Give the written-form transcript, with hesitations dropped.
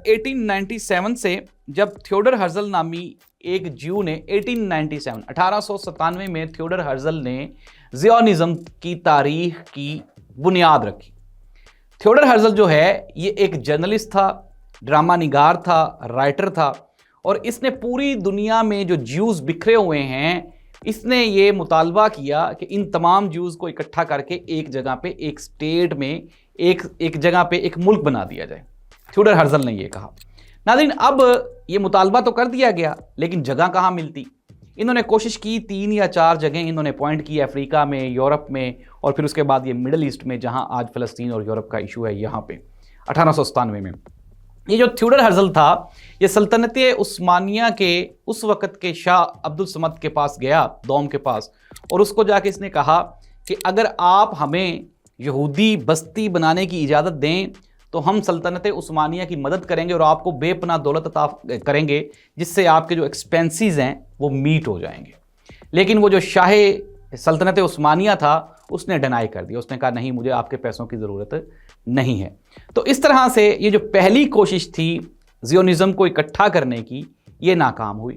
1897 से जब Theodore Herzl नामी एक ज्यू ने 1897 में थियोडर हर्जल ने ज़ियोनिज़्म की तारीख की बुनियाद रखी। थियोडर हर्जल जो है ये एक जर्नलिस्ट था, ड्रामा निगार था, राइटर था, और इसने पूरी दुनिया में जो ज्यूज़ बिखरे हुए हैं, इसने ये मुतालबा किया कि इन तमाम ज्यूज़ को इकट्ठा करके एक जगह पे, एक स्टेट में, एक जगह पे एक मुल्क बना दिया जाए। थियोडर हर्जल ने ये कहा। नाज़रीन, अब ये मुतालबा तो कर दिया गया, लेकिन जगह कहाँ मिलती? इन्होंने कोशिश की, 3 या 4 जगह इन्होंने पॉइंट की, अफ्रीका में, यूरोप में, और फिर उसके बाद ये मिडल ईस्ट में, जहाँ आज फ़लस्तीन और यूरोप का इशू है, यहाँ पे 1897 में। ये जो थियोडर हर्जल था, ये सल्तनत उस्मानिया के उस वक़्त के शाह अब्दुल समद के पास गया, दौम के पास, और उसको जाके इसने कहा कि अगर आप हमें यहूदी बस्ती बनाने की इजाज़त दें तो हम सल्तनत उस्मानिया की मदद करेंगे और आपको बेपनाह दौलत अता करेंगे, जिससे आपके जो एक्सपेंसेस हैं वो मीट हो जाएंगे। लेकिन वो जो शाह सल्तनत उस्मानिया था, उसने डिनाई कर दिया। उसने कहा नहीं, मुझे आपके पैसों की ज़रूरत नहीं है। तो इस तरह से ये जो पहली कोशिश थी ज़ियोनिज़्म को इकट्ठा करने की, ये नाकाम हुई।